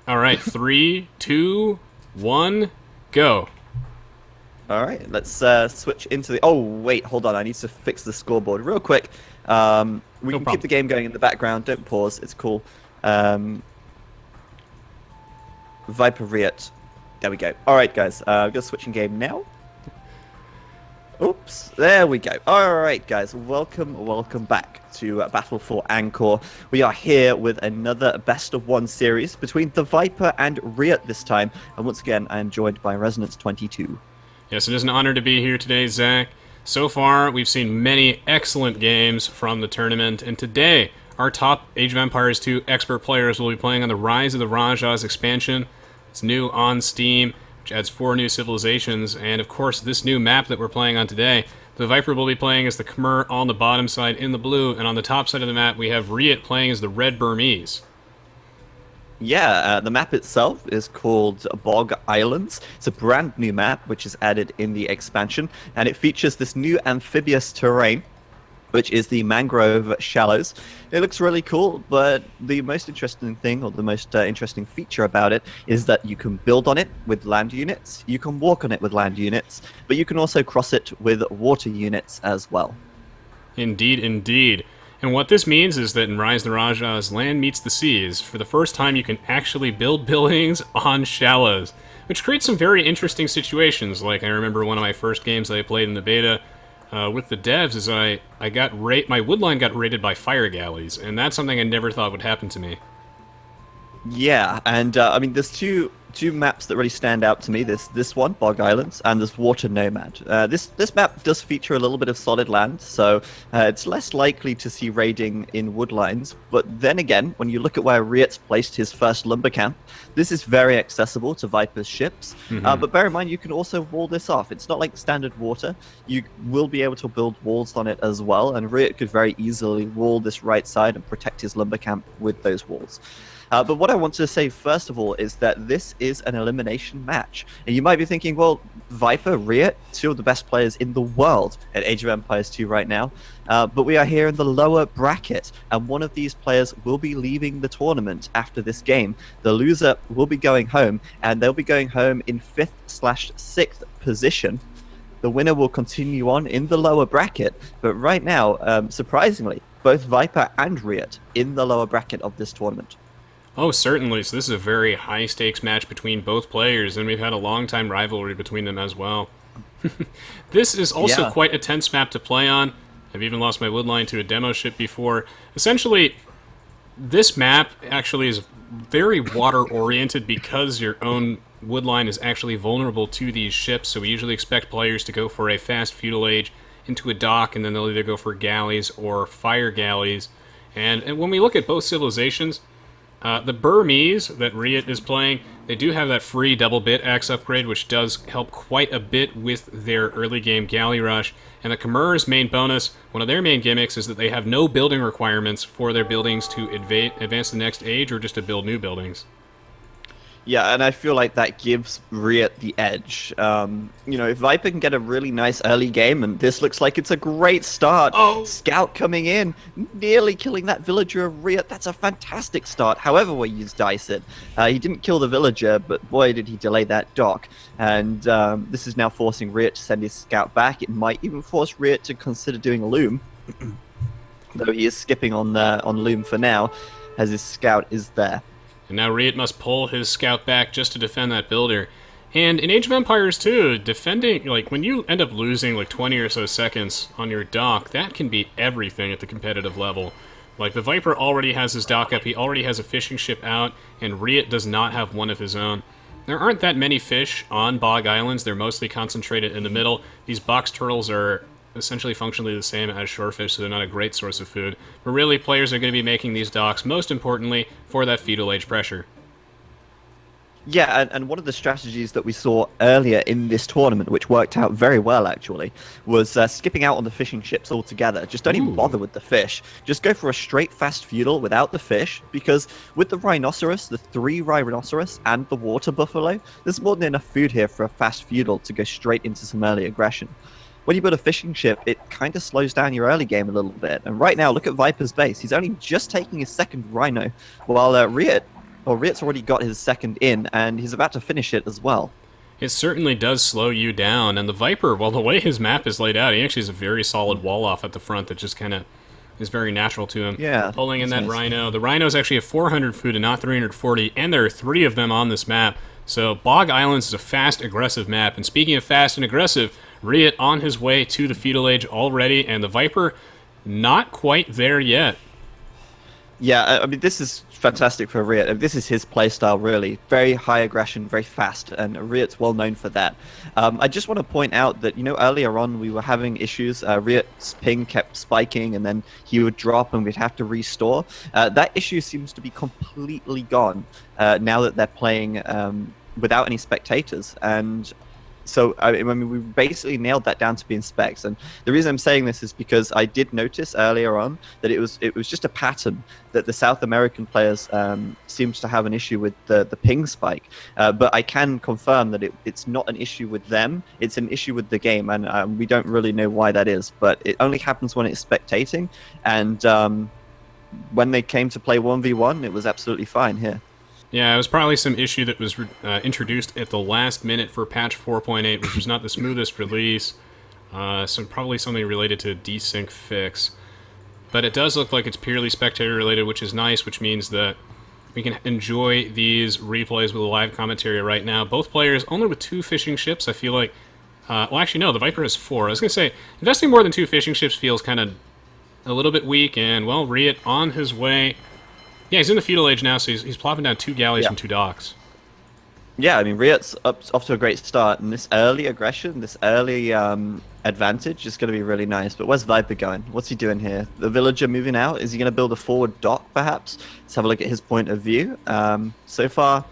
All right, three, two, one, go. All right, let's switch into the. Oh, wait, hold on. I need to fix the scoreboard real quick. We No can keep problem. the game going in the background. Don't pause. It's cool. Um, Viper RiuT. There we go. All right, guys. I'm gonna switch in game now. Oops, there we go. All right, guys. Welcome back to Battle for Angkor. We are here with another best of one series between TheViper and RiuT this time. And once again, I am joined by Resonance22. Yes, it is an honor to be here today, Zach. So far, we've seen many excellent games from the tournament, and today, our top Age of Empires 2 expert players will be playing on the Rise of the Rajas expansion. It's new on Steam, which adds 4 new civilizations, and of course, this new map that we're playing on today. The Viper will be playing as the Khmer on the bottom side in the blue, and on the top side of the map, we have RiuT playing as the red Burmese. Yeah, the map itself is called Bog Islands. It's a brand new map which is added in the expansion, and it features this new amphibious terrain, which is the mangrove shallows. It looks really cool, but the most interesting thing, or the most interesting feature about it, is that you can build on it with land units, you can walk on it with land units, but you can also cross it with water units as well. Indeed, indeed. And what this means is that in Rise of the Rajas, land meets the seas. For the first time, you can actually build buildings on shallows, which creates some very interesting situations. Like, I remember one of my first games that I played in the beta with the devs is my woodline got raided by fire galleys, and that's something I never thought would happen to me. Yeah, and I mean, there's two maps that really stand out to me. This one, Bog Islands, and there's Water Nomad. This map does feature a little bit of solid land, so it's less likely to see raiding in woodlines. But then again, when you look at where RiuT's placed his first lumber camp, this is very accessible to Viper's ships. But bear in mind, you can also wall this off. It's not like standard water. You will be able to build walls on it as well, and RiuT could very easily wall this right side and protect his lumber camp with those walls. But what I want to say first of all is that this is an elimination match. And you might be thinking, well, Viper, RiuT, two of the best players in the world at Age of Empires 2 right now. But we are here in the lower bracket, and one of these players will be leaving the tournament after this game. The loser will be going home, and they'll be going home in 5th/6th position. The winner will continue on in the lower bracket. But right now, surprisingly, both Viper and RiuT in the lower bracket of this tournament. Oh, certainly. So this is a very high-stakes match between both players, and we've had a long-time rivalry between them as well. This is also quite a tense map to play on. I've even lost my woodline to a demo ship before. Essentially, this map actually is very water-oriented because your own woodline is actually vulnerable to these ships, so we usually expect players to go for a fast feudal age into a dock, and then they'll either go for galleys or fire galleys. And when we look at both civilizations, the Burmese that RiuT is playing, they do have that free double bit axe upgrade, which does help quite a bit with their early game galley rush. And the Khmer's main bonus, one of their main gimmicks, is that they have no building requirements for their buildings to advance the next age or just to build new buildings. Yeah, and I feel like that gives RiuT the edge. If Viper can get a really nice early game, and this looks like it's a great start. Oh! Scout coming in, nearly killing that villager of RiuT. That's a fantastic start. However way you dice it. He didn't kill the villager, but boy did he delay that dock. And this is now forcing RiuT to send his scout back. It might even force RiuT to consider doing a loom. Though he is skipping on loom for now, as his scout is there. And now RiuT must pull his scout back just to defend that builder. And in Age of Empires 2, defending, like, when you end up losing, like, 20 or so seconds on your dock, that can be everything at the competitive level. Like, the Viper already has his dock up, he already has a fishing ship out, and RiuT does not have one of his own. There aren't that many fish on Bog Islands, they're mostly concentrated in the middle. These box turtles are essentially functionally the same as shorefish, so they're not a great source of food. But really, players are going to be making these docks, most importantly, for that feudal age pressure. Yeah, and one of the strategies that we saw earlier in this tournament, which worked out very well actually, was skipping out on the fishing ships altogether. Just don't even bother with the fish. Just go for a straight fast feudal without the fish, because with the rhinoceros, the 3 rhinoceros, and the water buffalo, there's more than enough food here for a fast feudal to go straight into some early aggression. When you build a fishing ship, it kind of slows down your early game a little bit. And right now, look at Viper's base. He's only just taking his second rhino, while RiuT Well, RiuT's already got his second in, and he's about to finish it as well. It certainly does slow you down, and the Viper, well, the way his map is laid out, he actually has a very solid wall off at the front that just kind of is very natural to him. Yeah. Pulling in that Rhino. The Rhino's actually at 400 food and not 340, and there are 3 of them on this map. So Bog Islands is a fast, aggressive map. And speaking of fast and aggressive, RiuT on his way to the feudal age already, and the Viper not quite there yet. Yeah, I mean, this is fantastic for RiuT. This is his playstyle, really. Very high aggression, very fast, and RiuT's well known for that. I just want to point out that, earlier on we were having issues. RiuT's ping kept spiking, and then he would drop, and we'd have to restore. That issue seems to be completely gone now that they're playing without any spectators, and so I mean, we basically nailed that down to being specs. And the reason I'm saying this is because I did notice earlier on that it was just a pattern that the South American players seems to have an issue with the ping spike. But I can confirm that it's not an issue with them. It's an issue with the game, and we don't really know why that is. But it only happens when it's spectating. And when they came to play 1v1, it was absolutely fine here. Yeah, it was probably some issue that was introduced at the last minute for patch 4.8, which was not the smoothest release. So probably something related to a desync fix. But it does look like it's purely spectator related, which is nice, which means that we can enjoy these replays with a live commentary right now. Both players only with 2 fishing ships. I feel like, well, actually no, the Viper has 4. I was going to say, investing more than 2 fishing ships feels kind of a little bit weak, and, well, RiuT on his way. Yeah, he's in the feudal age now, so he's plopping down 2 galleys from 2 docks. Yeah, I mean, RiuT's off to a great start, and this early aggression, this early advantage is going to be really nice. But where's Viper going? What's he doing here? The villager moving out? Is he going to build a forward dock, perhaps? Let's have a look at his point of view. So far,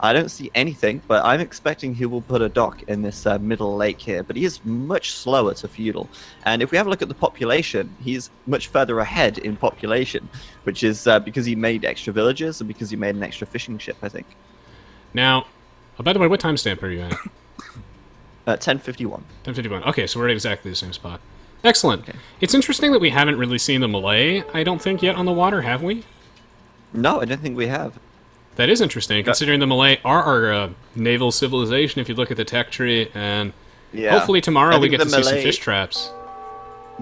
I don't see anything, but I'm expecting he will put a dock in this middle lake here. But he is much slower to feudal. And if we have a look at the population, he's much further ahead in population, which is because he made extra villagers and because he made an extra fishing ship, I think. Now, by the way, what timestamp are you at? 10:51. 10:51. Okay, so we're at exactly the same spot. Excellent. Okay. It's interesting that we haven't really seen the Malay, I don't think, yet on the water, have we? No, I don't think we have. That is interesting, considering the Malay are our naval civilization, if you look at the tech tree, and hopefully tomorrow we get to see some fish traps.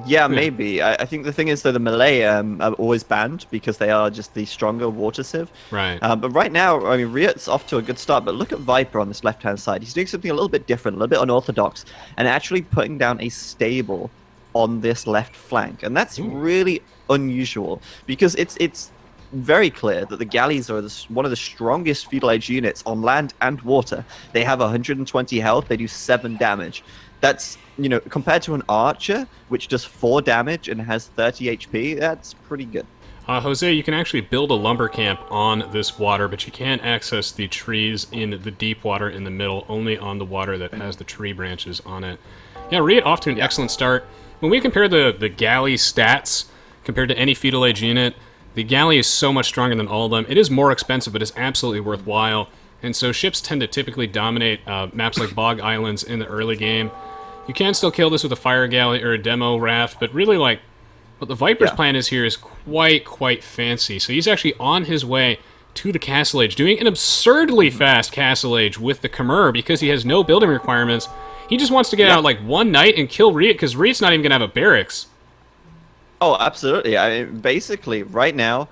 Yeah, maybe. I think the thing is, though, the Malay are always banned because they are just the stronger water civ. Right. But right now, I mean, RiuT's off to a good start, but look at Viper on this left-hand side. He's doing something a little bit different, a little bit unorthodox, and actually putting down a stable on this left flank. And that's really unusual because it's very clear that the galleys are one of the strongest feudal age units on land and water. They have 120 health, they do 7 damage. That's, compared to an archer, which does 4 damage and has 30 HP, that's pretty good. Jose, you can actually build a lumber camp on this water, but you can't access the trees in the deep water in the middle, only on the water that has the tree branches on it. Yeah, RiuT off to an excellent start. When we compare the galley stats compared to any feudal age unit, the galley is so much stronger than all of them. It is more expensive, but it's absolutely worthwhile. And so ships tend to typically dominate maps like Bog Islands in the early game. You can still kill this with a fire galley or a demo raft, but really, what the Viper's plan is here is quite fancy. So he's actually on his way to the Castle Age, doing an absurdly fast Castle Age with the Khmer because he has no building requirements. He just wants to get out one night and kill RiuT, because RiuT's not even going to have a barracks. Oh, absolutely. I mean, basically, right now,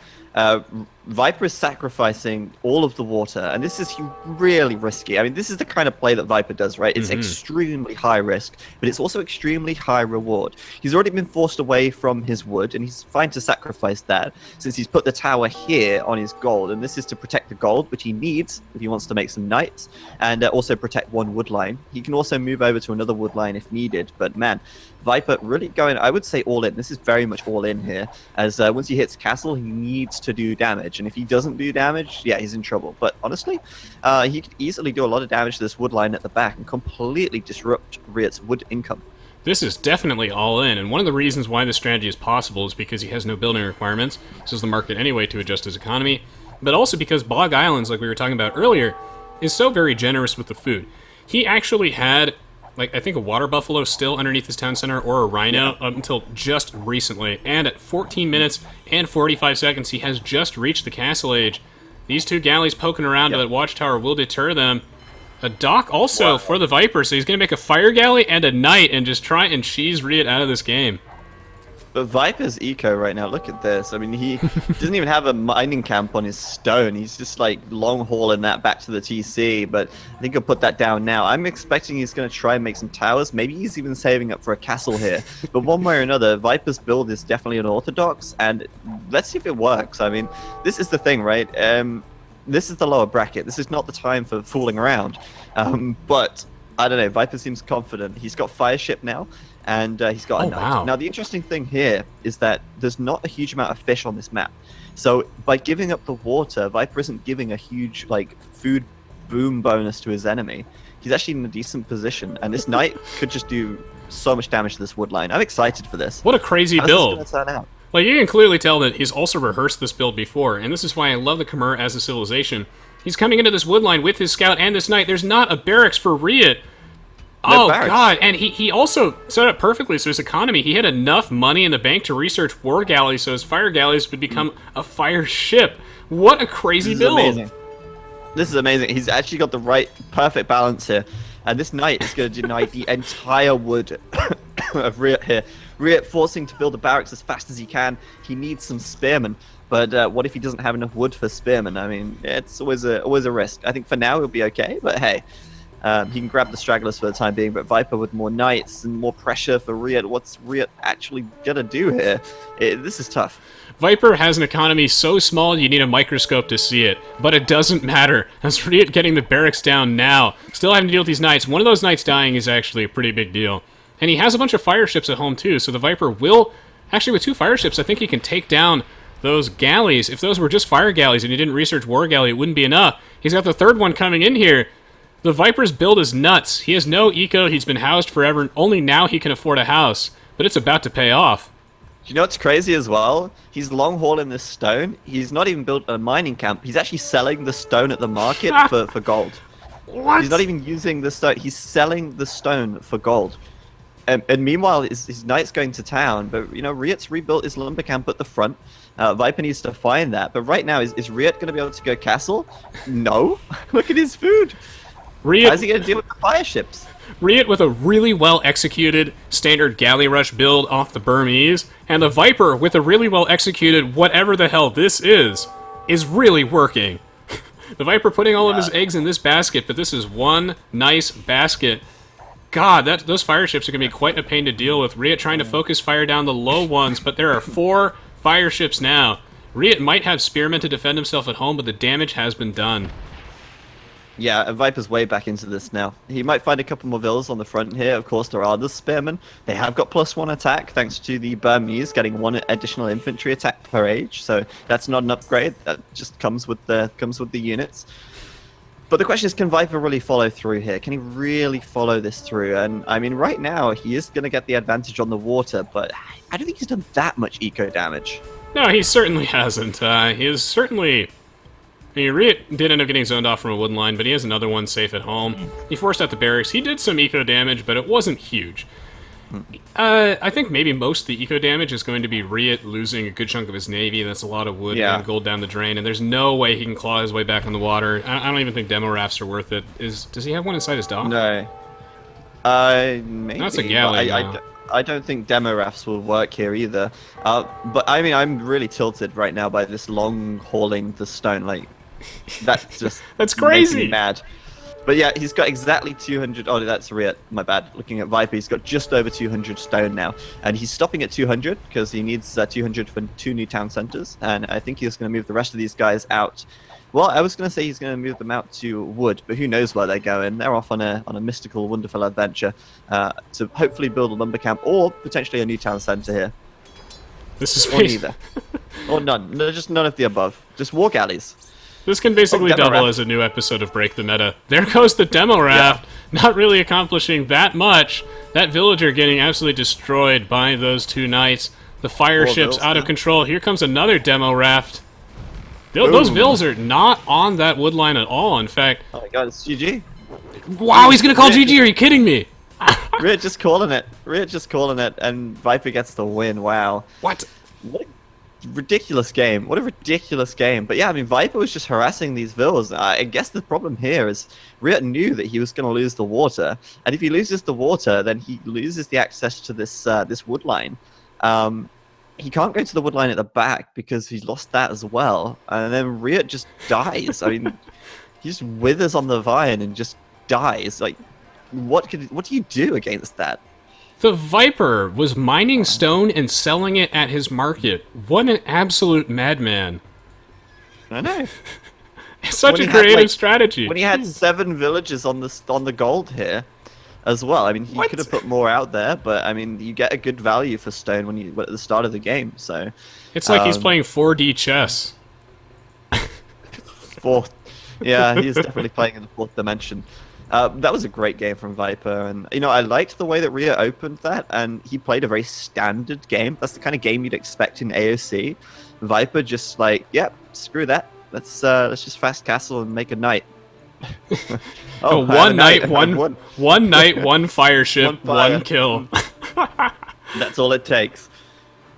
Viper is sacrificing all of the water, and this is really risky. I mean, this is the kind of play that Viper does, right? It's extremely high risk, but it's also extremely high reward. He's already been forced away from his wood, and he's fine to sacrifice that, since he's put the tower here on his gold, and this is to protect the gold, which he needs if he wants to make some knights, and also protect one wood line. He can also move over to another wood line if needed, but man, Viper really going, I would say, all in. This is very much all in here, as once he hits castle, he needs to do damage, and if he doesn't do damage, yeah, he's in trouble. But honestly, he could easily do a lot of damage to this wood line at the back and completely disrupt RiuT's wood income. This is definitely all in, and one of the reasons why this strategy is possible is because he has no building requirements. This is the market anyway to adjust his economy, but also because Bog Islands, like we were talking about earlier, is so very generous with the food. He actually had, I think a water buffalo still underneath his town center, or a rhino, up until just recently. And at 14 minutes and 45 seconds, he has just reached the Castle Age. These two galleys poking around to that watchtower will deter them. A dock also for the Viper, so he's going to make a fire galley and a knight and just try and cheese RiuT out of this game. But Viper's eco right now, look at this. I mean, he doesn't even have a mining camp on his stone. He's just like long hauling that back to the TC, but I think he'll put that down now. I'm expecting he's going to try and make some towers. Maybe he's even saving up for a castle here. But one way or another, Viper's build is definitely unorthodox, and let's see if it works. I mean, this is the thing, right? This is the lower bracket. This is not the time for fooling around. But I don't know, Viper seems confident. He's got Fireship now. And he's got a knight. Wow. Now, the interesting thing here is that there's not a huge amount of fish on this map. So, by giving up the water, Viper isn't giving a huge, like, food boom bonus to his enemy. He's actually in a decent position, and this knight could just do so much damage to this wood line. I'm excited for this. What a crazy build. How's this gonna turn out? Like, you can clearly tell that he's also rehearsed this build before, and this is why I love the Khmer as a civilization. He's coming into this wood line with his scout and this knight. There's not a barracks for RiuT. Oh, God, and he also set up perfectly, so his economy, he had enough money in the bank to research war galleys, so his fire galleys would become a fire ship. What a crazy build. Amazing. This is amazing. He's actually got the right, perfect balance here. And this knight is going to deny the entire wood of RiuT here. RiuT forcing to build the barracks as fast as he can. He needs some spearmen. But what if he doesn't have enough wood for spearmen? I mean, it's always a risk. I think for now he'll be okay, but hey. He can grab the stragglers for the time being, but Viper with more knights and more pressure for RiuT. What's RiuT actually going to do here? This is tough. Viper has an economy so small you need a microscope to see it, but it doesn't matter, as RiuT getting the barracks down now. Still having to deal with these knights. One of those knights dying is actually a pretty big deal. And he has a bunch of fire ships at home too, so the Viper will... Actually, with 2 fire ships, I think he can take down those galleys. If those were just fire galleys and he didn't research war galley, it wouldn't be enough. He's got the 3rd one coming in here. The Viper's build is nuts. He has no eco, he's been housed forever, and only now he can afford a house. But it's about to pay off. Do you know what's crazy as well? He's long hauling this stone. He's not even built a mining camp. He's actually selling the stone at the market for gold. What? He's not even using the stone. He's selling the stone for gold. And meanwhile, his knight's going to town. But, you know, RiuT's rebuilt his lumber camp at the front. Viper needs to find that. But right now, is RiuT going to be able to go castle? No. Look at his food. RiuT, how's he going to deal with the fire ships? RiuT with a really well-executed standard galley rush build off the Burmese, and the Viper with a really well-executed whatever the hell this is really working. The Viper putting all of his eggs in this basket, but this is one nice basket. God, those fire ships are going to be quite a pain to deal with. RiuT trying to focus fire down the low ones, but there are 4 fire ships now. RiuT might have spearmen to defend himself at home, but the damage has been done. Yeah, Viper's way back into this now. He might find a couple more villas on the front here. Of course, there are the spearmen. They have got +1 attack, thanks to the Burmese getting 1 additional infantry attack per age. So that's not an upgrade. That just comes with the units. But the question is, can Viper really follow through here? Can he really follow this through? And I mean, right now, he is going to get the advantage on the water, but I don't think he's done that much eco damage. No, he certainly hasn't. He is certainly... I mean, RiuT did end up getting zoned off from a wood line, but he has another one safe at home. He forced out the barracks. He did some eco damage, but it wasn't huge. I think maybe most of the eco damage is going to be RiuT losing a good chunk of his navy. That's a lot of wood and gold down the drain, and there's no way he can claw his way back on the water. I don't even think demo rafts are worth it. Does he have one inside his dock? No. Maybe. That's a galley. I don't think demo rafts will work here either. But I mean, I'm really tilted right now by this long hauling the stone. Like, that's just that's crazy. Making me mad. But yeah, he's got exactly 200. Oh, that's RiuT. My bad. Looking at Viper, he's got just over 200 stone now, and he's stopping at 200 because he needs 200 for 2 new town centers. And I think he's going to move the rest of these guys out. Well, I was going to say he's going to move them out to wood, but who knows where they're going? They're off on a mystical, wonderful adventure to hopefully build a lumber camp or potentially a new town center here. This is or neither, or none. No, just none of the above. Just war galleys. This can basically double as a new episode of Break the Meta. There goes the demo raft, not really accomplishing that much. That villager getting absolutely destroyed by those 2 knights. The fire ship's out of control. Here comes another demo raft. Those vills are not on that wood line at all, in fact. Oh my god, it's GG. Wow, he's gonna call GG, are you kidding me? RiuT just calling it. RiuT just calling it, and Viper gets the win. Wow. What? ridiculous game. What a ridiculous game. But yeah, I mean, Viper was just harassing these villas. I guess the problem here is RiuT knew that he was going to lose the water, and if he loses the water, then he loses the access to this wood line. He can't go to the wood line at the back because he's lost that as well, and then RiuT just dies. I mean, he just withers on the vine and just dies. Like, what do you do against that? The Viper was mining stone and selling it at his market. What an absolute madman. I know. It's such a creative strategy. When he had 7 villages on the gold here as well. I mean, he could have put more out there, but I mean, you get a good value for stone when you at the start of the game. So it's like he's playing 4D chess. Fourth. Yeah, he's definitely playing in the 4th dimension. That was a great game from Viper, and you know, I liked the way that RiuT opened that, and he played a very standard game. That's the kind of game you'd expect in AOC. Viper just like, yep, screw that. Let's just fast castle and make a knight. One night, one fire ship, one kill. That's all it takes.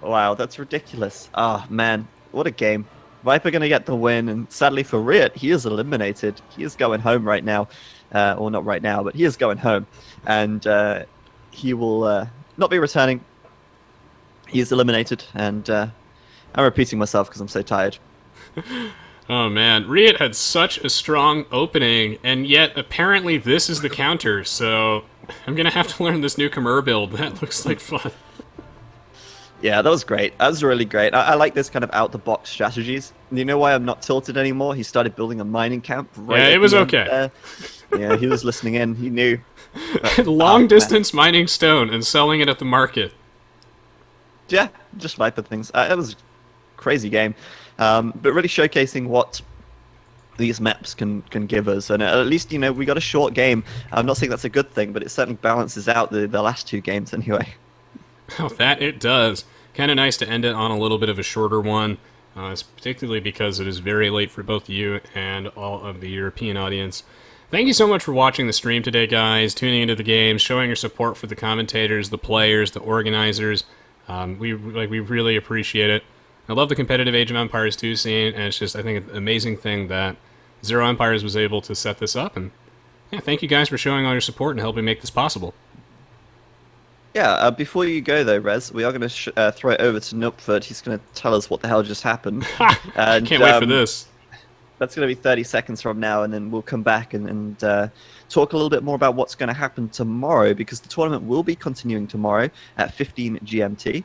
Wow, that's ridiculous. Oh man, what a game. Viper gonna get the win, and sadly for RiuT, he is eliminated. He is going home right now. Or not right now, but he is going home, and he will not be returning. He is eliminated, and I'm repeating myself because I'm so tired. Oh man, RiuT had such a strong opening, and yet apparently this is the counter, so I'm gonna have to learn this new Khmer build. That looks like fun. Yeah, that was great. That was really great. I like this kind of out-the-box strategies. You know why I'm not tilted anymore? He started building a mining camp. Right, yeah, it was okay. Yeah, he was listening in. He knew. Long-distance mining stone and selling it at the market. Yeah, just Viper things. It was a crazy game, but really showcasing what these maps can give us. And at least, you know, we got a short game. I'm not saying that's a good thing, but it certainly balances out the last 2 games anyway. Oh, that it does. Kind of nice to end it on a little bit of a shorter one, particularly because it is very late for both you and all of the European audience. Thank you so much for watching the stream today, guys, tuning into the games, showing your support for the commentators, the players, the organizers. We really appreciate it. I love the competitive Age of Empires 2 scene, and it's just, I think, an amazing thing that ZeroEmpires was able to set this up. And yeah, thank you guys for showing all your support and helping make this possible. Yeah, before you go though, Rez, we are going to throw it over to Nupford. He's going to tell us what the hell just happened. And, can't wait for this. That's going to be 30 seconds from now, and then we'll come back and talk a little bit more about what's going to happen tomorrow, because the tournament will be continuing tomorrow at 15 GMT.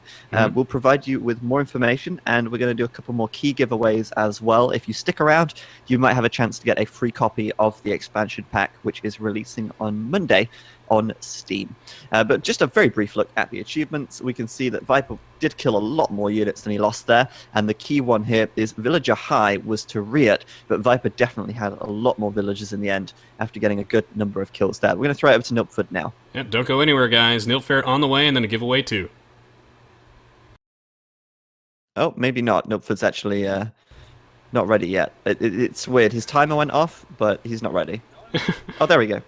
We'll provide you with more information, and we're going to do a couple more key giveaways as well. If you stick around, you might have a chance to get a free copy of the expansion pack, which is releasing on Monday on Steam. But just a very brief look at the achievements. We can see that Viper did kill a lot more units than he lost there, and the key one here is Villager High was to RiuT, but Viper definitely had a lot more villagers in the end after getting a good number of kills there. We're going to throw it over to Nilford now. Yep, don't go anywhere, guys. Nilford on the way, and then a giveaway too. Oh, maybe not. Nilford's actually not ready yet. It's weird. His timer went off, but he's not ready. Oh, there we go.